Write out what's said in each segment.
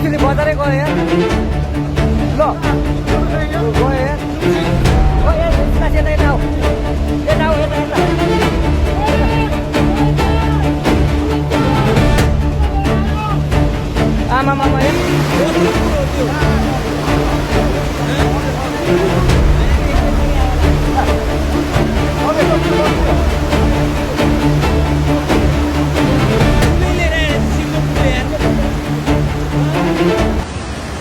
Actually, bother go ahead. Look. Go ahead. Go ahead. Let's get it now. Get now. Get now. Mama.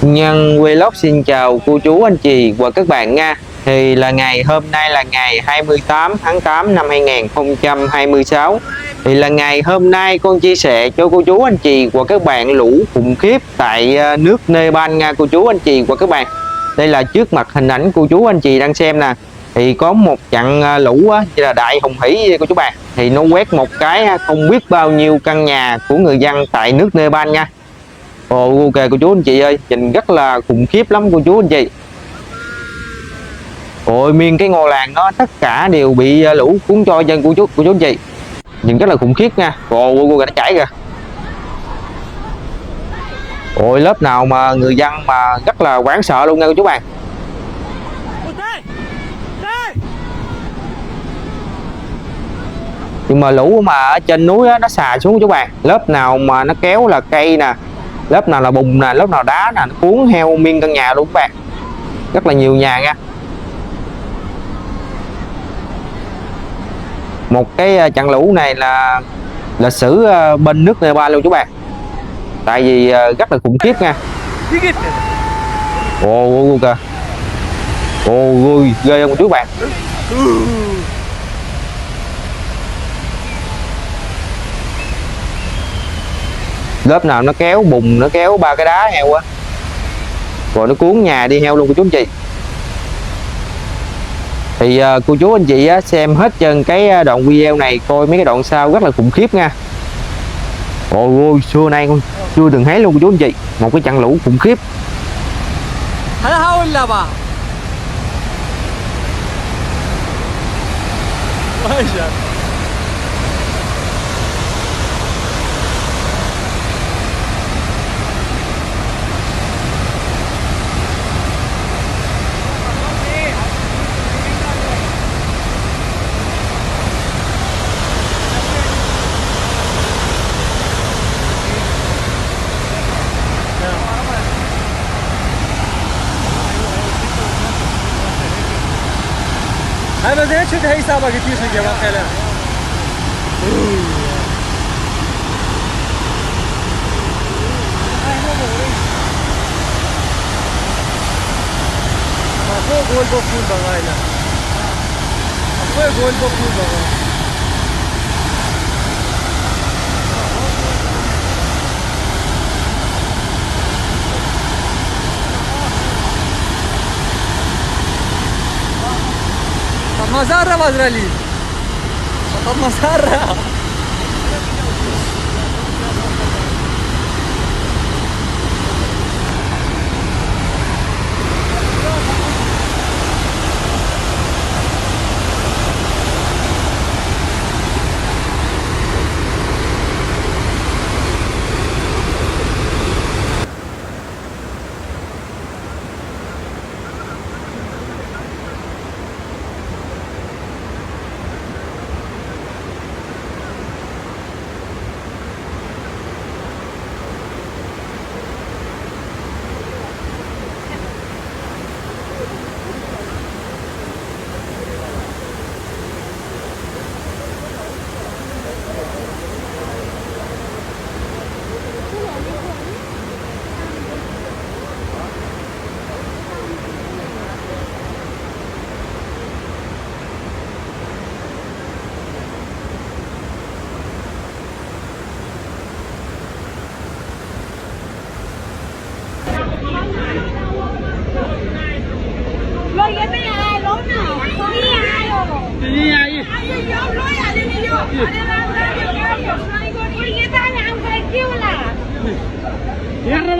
Nhân Vlog xin chào cô chú anh chị và các bạn nha. Thì là ngày hôm nay là ngày 28 tháng 8 năm 2026. Thì là ngày hôm nay con chia sẻ cho cô chú anh chị và các bạn lũ khủng khiếp tại nước Nepal nha cô chú anh chị và các bạn. Đây là trước mặt hình ảnh cô chú anh chị đang xem nè. Thì có một trận lũ như là đại hùng hỷ cô chú bạn. Thì nó quét một cái không biết bao nhiêu căn nhà của người dân tại nước Nepal nha. Ồ, ok cô chú anh chị ơi, nhìn rất là khủng khiếp lắm cô chú anh chị. Ôi miên cái ngôi làng đó tất cả đều bị lũ cuốn trôi chân cô chú anh chị. Nhìn rất là khủng khiếp nha. Ồ nó chảy kìa. Ôi lớp nào mà người dân mà rất là hoảng sợ luôn nha cô chú bạn. Nhưng mà lũ mà ở trên núi á, nó xà xuống chú bạn. Lớp nào mà nó kéo là cây nè, lớp nào là bùn nè, lớp nào đá nè, nó cuốn theo miên căn nhà luôn các bạn. Rất là nhiều nhà nha. Một cái trận lũ này là lịch sử bên nước Nepal luôn chú bạn. Tại vì rất là khủng khiếp nha. Ồ kìa. Ồ ghê không chú bạn. Lớp nào nó kéo bùn, nó kéo ba cái đá heo á, rồi nó cuốn nhà đi heo luôn cô chú anh chị. Thì cô chú anh chị á, xem hết chân cái đoạn video này, coi mấy cái đoạn sau rất là khủng khiếp nha. Ôi xưa nay con chưa từng thấy luôn cô chú anh chị, một cái trận lũ khủng khiếp. Hai bữa trước thấy sao mà cái tiêu sự kiện cái là Aku gol bokul bangai na. Aku gol bokul bangai. Mazara Mazrali. Mazara.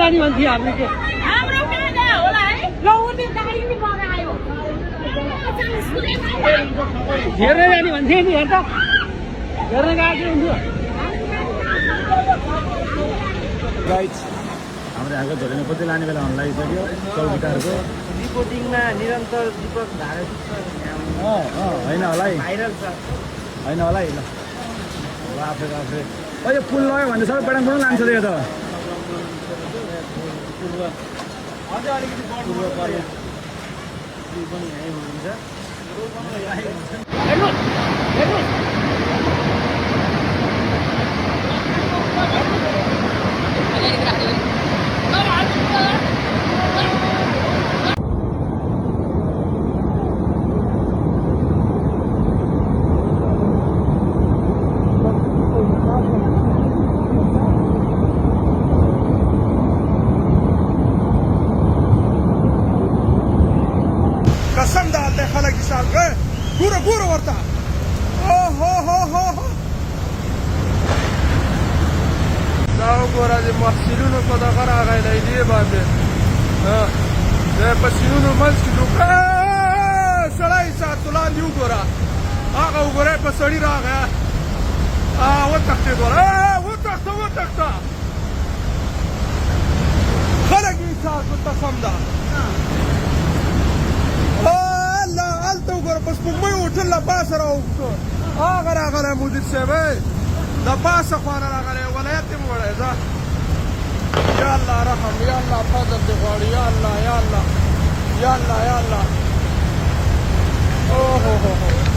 जाने भन्थे हामीले के हाम्रो कहाँ होला है लौ त्यो गाडी पनि बगायो हेर्न जाने भन्थे नि हेर त हेर्न गएको हुन्थ्यो गाइज हाम्रो आएको झोलेमा कति लाने बेला हुन लागिसक्यो चौकीटारको रिपोर्टिङमा निरन्तर दीपक धारक होइन होला है भाइरल छ होइन होला है ल बाफ्रे बाफ्रे यो पुल लग्यो भने सबै पेटाङ पनि लान्छ यो त अझै अलिकति पूर्व पर्यो पनि यहीँ हुनुहुन्छ कसम डालते खलक हिसाब के पूरा पूरा वर्ता ओ हो जाओ गोरा जे मसिलु न पता करा गए नहीं दिए बाबे हां ये पसिलु न मस की दुका सलाई सा तुला लिउ गोरा आगा गोरा पसड़ी रहा गया वो तकते गोरा वो तकता खलक हिसाब को कसम दा بس بمي وتلا باسر او اغرا مدير سبي ده باس اخوانا راغلي ولا يتم ولا اذا يا الله رحم يا الله فضل دغوري يا الله يا الله يا الله يا الله اوه هو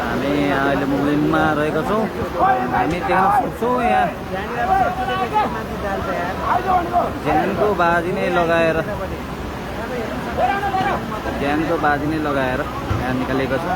हामी अहिले मुगलिनमा रहेका छौँ हामी देख्न सक्छौँ यहाँ ज्यानको बाजी नै लगाएर यहाँ निकालेको छ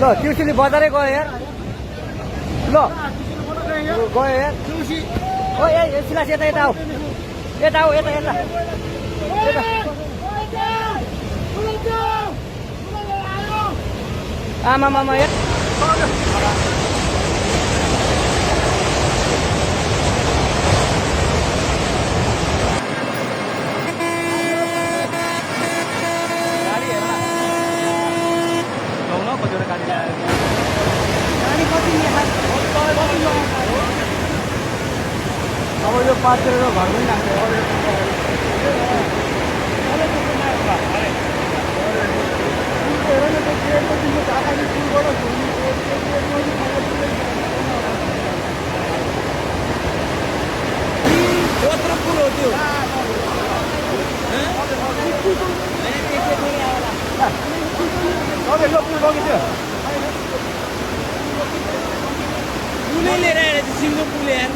ल ट्युसनले बजारै गयो यार ल गयो यार ओ ए सिलास यता आऊ यता आमा यार अब यो पातेर घर पनि यत्रो पुल हो त्यो पुलै लिएर आएर सिङ्गो पुल यार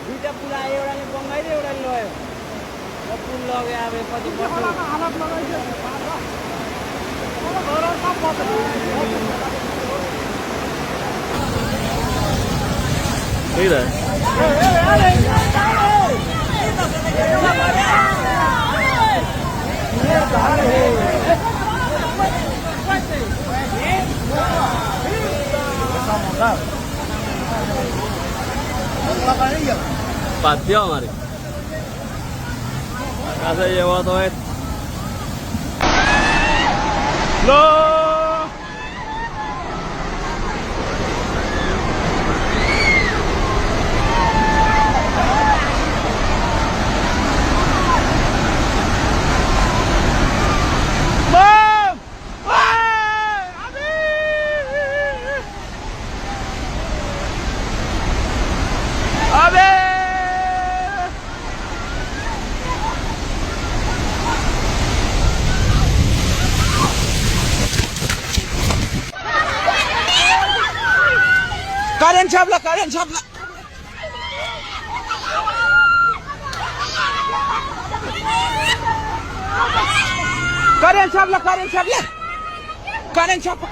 दुईटा पुल आयो एउटाले बङ्गाइदियो एउटाले लयो पुल लग्यो अब कति Patio mari. Casa llevó todo esto. Karen Chabla. Karen Chabla.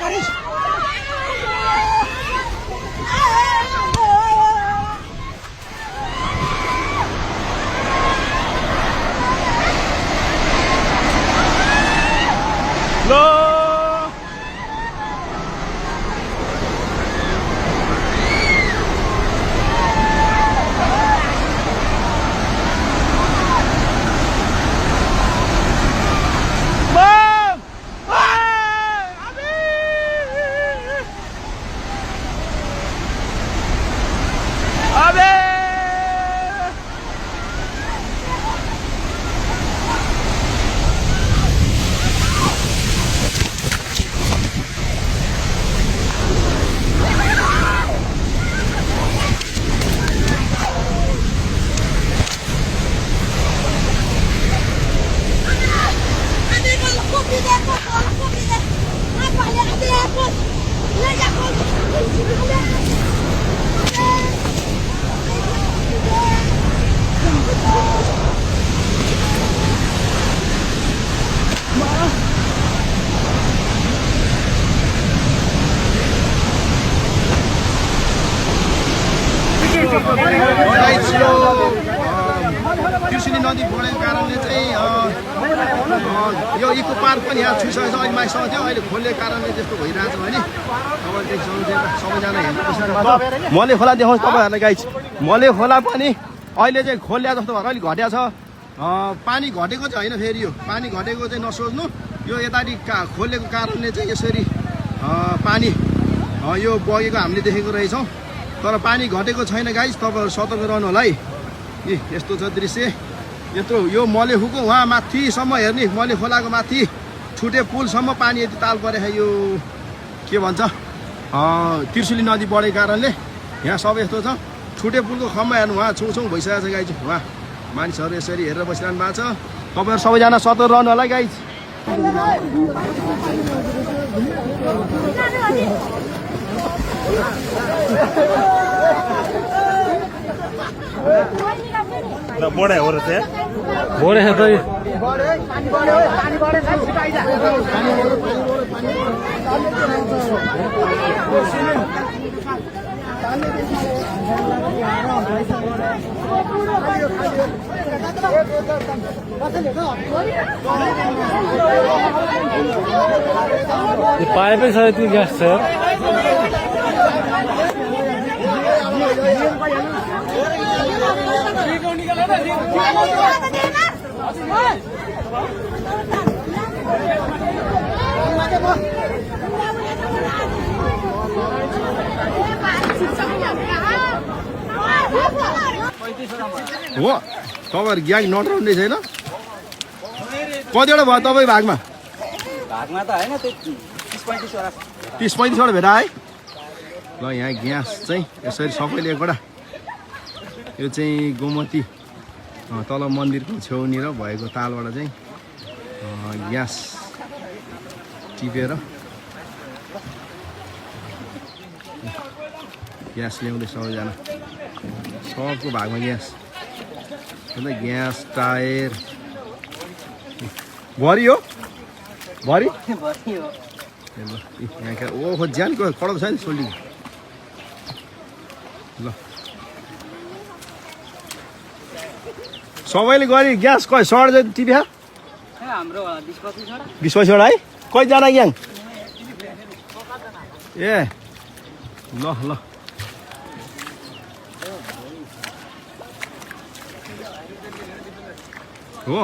Trishuli नदी बढेको कारणले चाहिँ यो इको पार्क पनि यहाँ छुइसकेको छ। अहिले माइसम्म थियो, अहिले खोलेको कारणले त्यस्तो भइरहेछ भने तपाईँले सबैजना हेर्नु। मले खोला देखाउँछ तपाईँहरूलाई गाइज। मले खोला पनि अहिले चाहिँ खोल्या जस्तो भएर अलिक घट्या छ। पानी घटेको चाहिँ होइन, फेरि यो पानी घटेको चाहिँ नसोच्नु। यो यतापट्टि खोलेको कारणले चाहिँ यसरी पानी यो बगेको हामीले देखेको रहेछौँ। तर पानी घटेको छैन गाइज, तपाईँहरू सतर्क रहनु होला है। यस्तो छ दृश्य। यत्रो यो मलेखुको वहाँ माथिसम्म हेर्ने, मले खोलाको माथि छुटे पुलसम्म पानी यति ताल परे यो के भन्छ त्रिशुली नदी बढेको कारणले यहाँ सब यस्तो छ। छुटे पुलको खम्बा हेर्नु, उहाँ छौछौँ भइसकेको छ गाइज। उहाँ मानिसहरू यसरी हेरेर बसिरहनु भएको छ। तपाईँहरू सबैजना सतर्क रहनु होला गाइज। बोरे हो रहे थे बोरे है तो पाइप पे सारे तीन गैस सर हो तपाईँहरू ग्याङ नडराउने छैन? कतिवटा भयो तपाईँ भागमा? भागमा त होइन, 30-35वटा भेटा है। ल यहाँ ग्यास चाहिँ यसरी सबैले एकवटा, यो चाहिँ गोमती तल मन्दिरको छेउनिर भएको तालबाट चाहिँ ग्यास टिपेर ग्यास ल्याउँदै सबैजना सबको भागमा ग्यास अन्त ग्यास टायर भरि हो भरि यहाँ ओहो ज्यानको कडो छ नि सोल्टी ल सबैले गरी ग्यास कति सड टिभी हाम्रो 20-25 है कतिजना ग्याङ ए ल ल हो